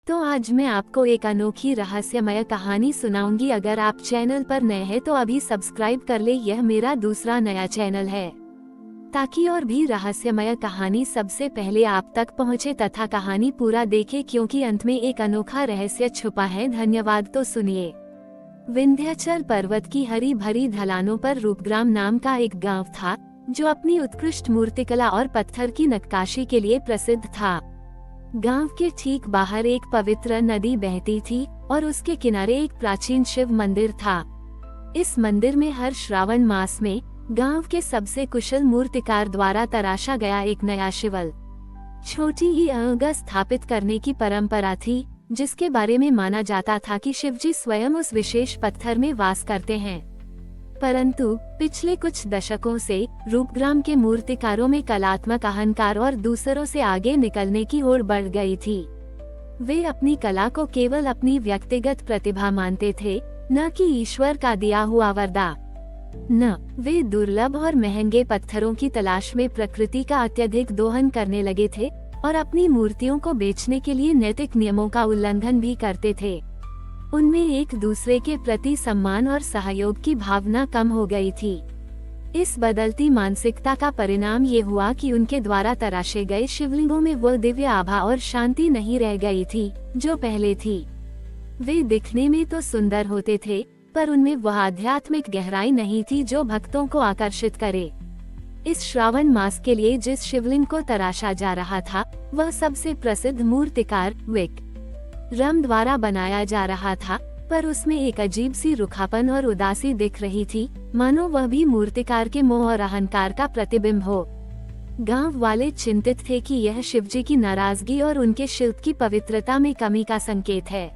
तो आज मैं आपको एक अनोखी रहस्यमय कहानी सुनाऊंगी। अगर आप चैनल पर नए हैं तो अभी सब्सक्राइब कर ले। यह मेरा दूसरा नया चैनल है ताकि और भी रहस्यमय कहानी सबसे पहले आप तक पहुंचे तथा कहानी पूरा देखे, क्योंकि अंत में एक अनोखा रहस्य छुपा है। धन्यवाद। तो सुनिए। विंध्याचल पर्वत की हरी भरी ढलानों पर रूपग्राम नाम का एक गांव था, जो अपनी उत्कृष्ट मूर्तिकला और पत्थर की नक्काशी के लिए प्रसिद्ध था। गांव के ठीक बाहर एक पवित्र नदी बहती थी और उसके किनारे एक प्राचीन शिव मंदिर था। इस मंदिर में हर श्रावण मास में गांव के सबसे कुशल मूर्तिकार द्वारा तराशा गया एक नया शिवल छोटी ही अग स्थापित करने की परंपरा थी, जिसके बारे में माना जाता था कि शिवजी स्वयं उस विशेष पत्थर में वास करते हैं। परंतु पिछले कुछ दशकों से रूपग्राम के मूर्तिकारों में कलात्मक अहंकार और दूसरों से आगे निकलने की ओर बढ़ गई थी। वे अपनी कला को केवल अपनी व्यक्तिगत प्रतिभा मानते थे, न कि ईश्वर का दिया हुआ वरदान। वे दुर्लभ और महंगे पत्थरों की तलाश में प्रकृति का अत्यधिक दोहन करने लगे थे और अपनी मूर्तियों को बेचने के लिए नैतिक नियमों का उल्लंघन भी करते थे। उनमें एक दूसरे के प्रति सम्मान और सहयोग की भावना कम हो गई थी। इस बदलती मानसिकता का परिणाम ये हुआ कि उनके द्वारा तराशे गए शिवलिंगों में वो दिव्य आभा और शांति नहीं रह गई थी जो पहले थी। वे दिखने में तो सुंदर होते थे, पर उनमें वह आध्यात्मिक गहराई नहीं थी जो भक्तों को आकर्षित करे। इस श्रावण मास के लिए जिस शिवलिंग को तराशा जा रहा था, वह सबसे प्रसिद्ध मूर्तिकार विक्रम द्वारा बनाया जा रहा था, पर उसमें एक अजीब सी रुखापन और उदासी दिख रही थी, मानो वह भी मूर्तिकार के मोह और अहंकार का प्रतिबिंब हो। गांव वाले चिंतित थे कि यह शिवजी की नाराजगी और उनके शिल्प की पवित्रता में कमी का संकेत है।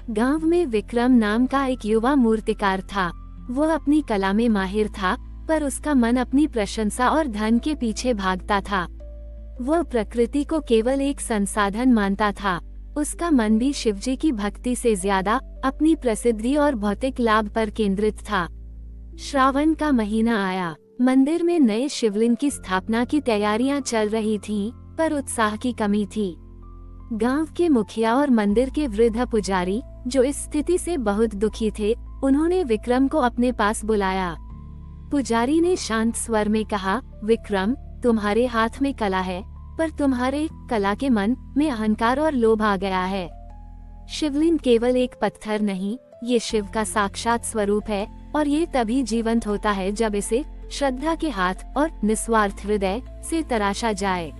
गांव में विक्रम नाम का एक युवा मूर्तिकार था। वह अपनी कला में माहिर था, पर उसका मन अपनी प्रशंसा और धन के पीछे भागता था। वह प्रकृति को केवल एक संसाधन मानता था। उसका मन भी शिवजी की भक्ति से ज्यादा अपनी प्रसिद्धि और भौतिक लाभ पर केंद्रित था। श्रावण का महीना आया। मंदिर में नए शिवलिंग की स्थापना की तैयारियां चल रही थीं, पर उत्साह की कमी थी। गांव के मुखिया और मंदिर के वृद्ध पुजारी, जो इस स्थिति से बहुत दुखी थे, उन्होंने विक्रम को अपने पास बुलाया। पुजारी ने शांत स्वर में कहा, विक्रम, तुम्हारे हाथ में कला है, पर तुम्हारे कला के मन में अहंकार और लोभ आ गया है। शिवलिंग केवल एक पत्थर नहीं, ये शिव का साक्षात स्वरूप है, और ये तभी जीवंत होता है जब इसे श्रद्धा के हाथ और निस्वार्थ हृदय से तराशा जाए।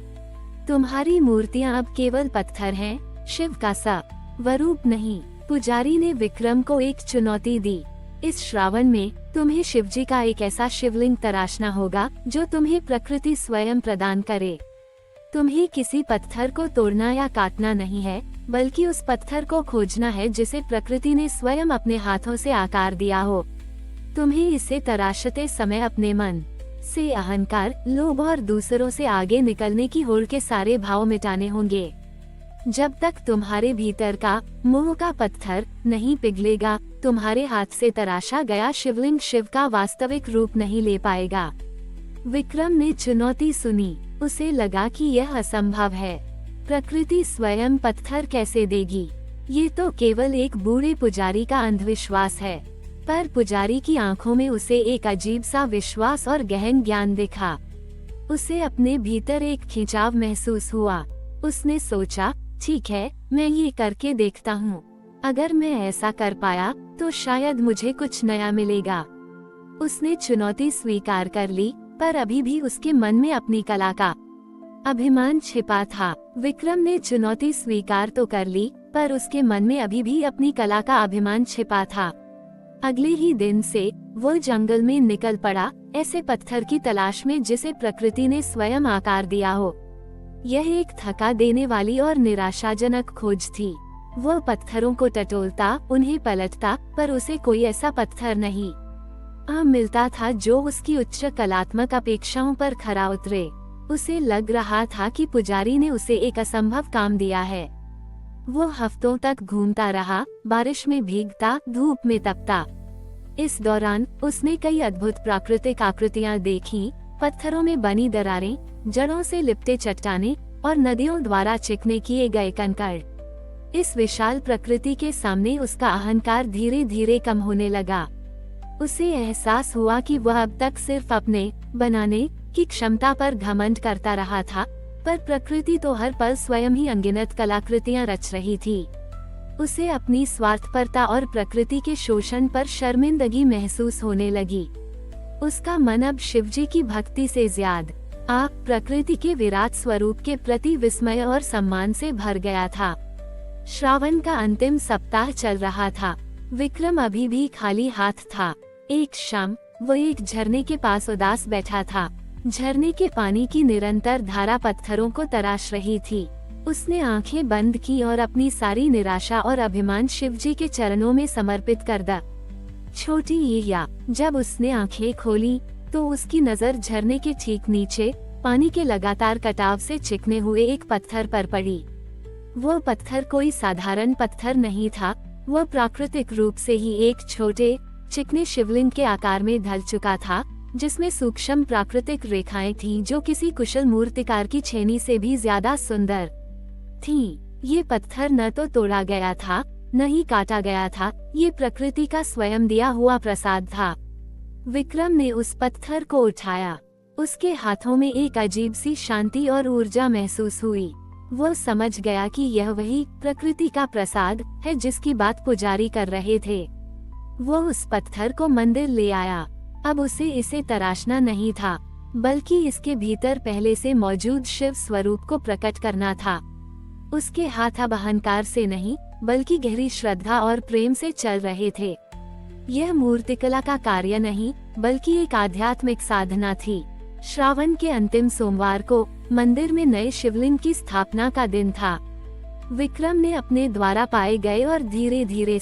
तुम्हारी मूर्तियां अब केवल पत्थर हैं, शिव का स्वरूप नहीं। पुजारी ने विक्रम को एक चुनौती दी। इस श्रावण में तुम्हें शिवजी का एक ऐसा शिवलिंग तराशना होगा जो तुम्हें प्रकृति स्वयं प्रदान करे। तुम्हें किसी पत्थर को तोड़ना या काटना नहीं है, बल्कि उस पत्थर को खोजना है जिसे प्रकृति ने स्वयं अपने हाथों से आकार दिया हो। तुम्हें इसे तराशते समय अपने मन से अहंकार, लोभ और दूसरों से आगे निकलने की होड़ के सारे भाव मिटाने होंगे। जब तक तुम्हारे भीतर का मोह का पत्थर नहीं पिघलेगा, तुम्हारे हाथ से तराशा गया शिवलिंग शिव का वास्तविक रूप नहीं ले पाएगा। विक्रम ने चुनौती सुनी। उसे लगा कि यह असंभव है। प्रकृति स्वयं पत्थर कैसे देगी? ये तो केवल एक बूढ़े पुजारी का अंधविश्वास है। पर पुजारी की आंखों में उसे एक अजीब सा विश्वास और गहन ज्ञान दिखा। उसे अपने भीतर एक खिंचाव महसूस हुआ। उसने सोचा, ठीक है, मैं ये करके देखता हूँ। अगर मैं ऐसा कर पाया तो शायद मुझे कुछ नया मिलेगा। उसने चुनौती स्वीकार कर ली, पर अभी भी उसके मन में अपनी कला का अभिमान छिपा था। विक्रम ने चुनौती स्वीकार तो कर ली, पर उसके मन में अभी भी अपनी कला का अभिमान छिपा था। अगले ही दिन से वो जंगल में निकल पड़ा, ऐसे पत्थर की तलाश में जिसे प्रकृति ने स्वयं आकार दिया हो। यह एक थका देने वाली और निराशाजनक खोज थी। वह पत्थरों को टटोलता, उन्हें पलटता, पर उसे कोई ऐसा पत्थर नहीं मिलता था जो उसकी उच्च कलात्मक अपेक्षाओं पर खरा उतरे। उसे लग रहा था कि पुजारी ने उसे एक असंभव काम दिया है। वो हफ्तों तक घूमता रहा, बारिश में भीगता, धूप में तपता। इस दौरान उसने कई अद्भुत प्राकृतिक आकृतियां देखीं, पत्थरों में बनी दरारें, जड़ों से लिपटे चट्टानें और नदियों द्वारा चिकने किए गए कंकड़। इस विशाल प्रकृति के सामने उसका अहंकार धीरे धीरे कम होने लगा। उसे एहसास हुआ कि वह अब तक सिर्फ अपने बनाने की क्षमता पर घमंड करता रहा था, पर प्रकृति तो हर पल स्वयं ही अनगिनत कलाकृतियां रच रही थी। उसे अपनी स्वार्थपरता और प्रकृति के शोषण पर शर्मिंदगी महसूस होने लगी। उसका मन अब शिवजी की भक्ति से ज्यादा प्रकृति के विराट स्वरूप के प्रति विस्मय और सम्मान से भर गया था। श्रावण का अंतिम सप्ताह चल रहा था। विक्रम अभी भी खाली हाथ था। एक शाम वो एक झरने के पास उदास बैठा था। झरने के पानी की निरंतर धारा पत्थरों को तराश रही थी। उसने आंखें बंद की और अपनी सारी निराशा और अभिमान शिवजी के चरणों में समर्पित कर दा। छोटी ईया जब उसने आंखें खोली तो उसकी नजर झरने के ठीक नीचे पानी के लगातार कटाव से चिकने हुए एक पत्थर पर पड़ी। वो पत्थर कोई साधारण पत्थर नहीं था, वह प्राकृतिक रूप से ही एक छोटे चिकने शिवलिंग के आकार में ढल चुका था, जिसमें सूक्ष्म प्राकृतिक रेखाएं थीं जो किसी कुशल मूर्तिकार की छेनी से भी ज्यादा सुंदर थीं। ये पत्थर न तो तोड़ा गया था, न ही काटा गया था, ये प्रकृति का स्वयं दिया हुआ प्रसाद था। विक्रम ने उस पत्थर को उठाया। उसके हाथों में एक अजीब सी शांति और ऊर्जा महसूस हुई। वो समझ गया कि यह वही प्रकृति का प्रसाद है जिसकी बात पुजारी कर रहे थे। वो उस पत्थर को मंदिर ले आया। अब उसे इसे तराशना नहीं था, बल्कि इसके भीतर पहले से मौजूद शिव स्वरूप को प्रकट करना था। उसके हाथ अब अहंकार से नहीं, बल्कि गहरी श्रद्धा और प्रेम से चल रहे थे। यह मूर्तिकला का कार्य नहीं, बल्कि एक आध्यात्मिक साधना थी। श्रावण के अंतिम सोमवार को मंदिर में नए शिवलिंग की स्थापना का दिन था। विक्रम ने अपने द्वारा पाए गए और धीरे धीरे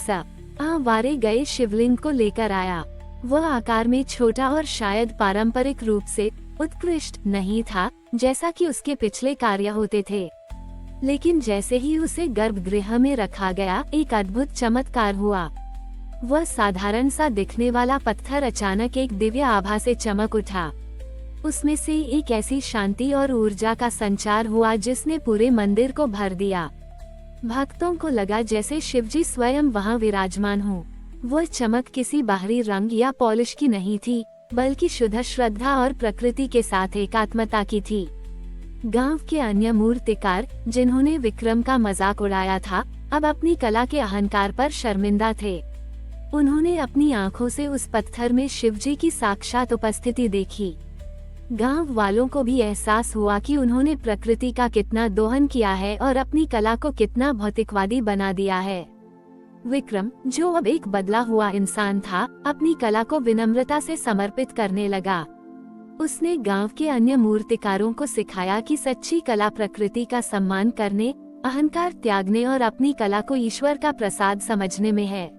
वारे गए शिवलिंग को लेकर आया। वह आकार में छोटा और शायद पारंपरिक रूप से उत्कृष्ट नहीं था, जैसा कि उसके पिछले कार्य होते थे। लेकिन जैसे ही उसे गर्भगृह में रखा गया, एक अद्भुत चमत्कार हुआ। वह साधारण सा दिखने वाला पत्थर अचानक एक दिव्य आभा से चमक उठा। उसमें से एक ऐसी शांति और ऊर्जा का संचार हुआ जिसने पूरे मंदिर को भर दिया। भक्तों को लगा जैसे शिवजी स्वयं वहां विराजमान हो। वह चमक किसी बाहरी रंग या पॉलिश की नहीं थी, बल्कि शुद्ध श्रद्धा और प्रकृति के साथ एकात्मता की थी। गांव के अन्य मूर्तिकार, जिन्होंने विक्रम का मजाक उड़ाया था, अब अपनी कला के अहंकार पर शर्मिंदा थे। उन्होंने अपनी आंखों से उस पत्थर में शिवजी की साक्षात उपस्थिति देखी। गांव वालों को भी एहसास हुआ कि उन्होंने प्रकृति का कितना दोहन किया है और अपनी कला को कितना भौतिकवादी बना दिया है। विक्रम, जो अब एक बदला हुआ इंसान था, अपनी कला को विनम्रता से समर्पित करने लगा। उसने गांव के अन्य मूर्तिकारों को सिखाया कि सच्ची कला प्रकृति का सम्मान करने, अहंकार त्यागने और अपनी कला को ईश्वर का प्रसाद समझने में है।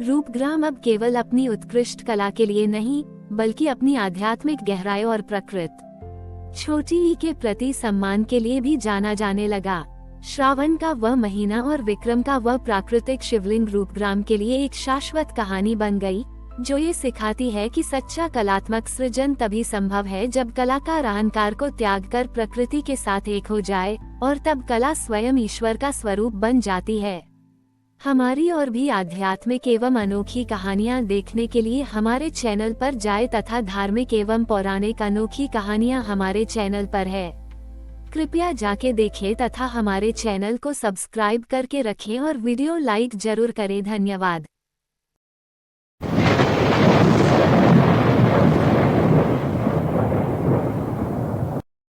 रूपग्राम अब केवल अपनी उत्कृष्ट कला के लिए नहीं, बल्कि अपनी आध्यात्मिक गहराई और प्रकृति छोटी ई के प्रति सम्मान के लिए भी जाना जाने लगा। श्रावण का वह महीना और विक्रम का वह प्राकृतिक शिवलिंग रूपग्राम के लिए एक शाश्वत कहानी बन गई, जो ये सिखाती है कि सच्चा कलात्मक सृजन तभी संभव है जब कलाकार अहंकार को त्याग कर प्रकृति के साथ एक हो जाए, और तब कला स्वयं ईश्वर का स्वरूप बन जाती है। हमारी और भी आध्यात्मिक एवं अनोखी कहानियाँ देखने के लिए हमारे चैनल पर जाएं तथा धार्मिक एवं पौराणिक अनोखी कहानियाँ हमारे चैनल पर है। कृपया जाके देखें तथा हमारे चैनल को सब्सक्राइब करके रखें और वीडियो लाइक जरूर करें। धन्यवाद।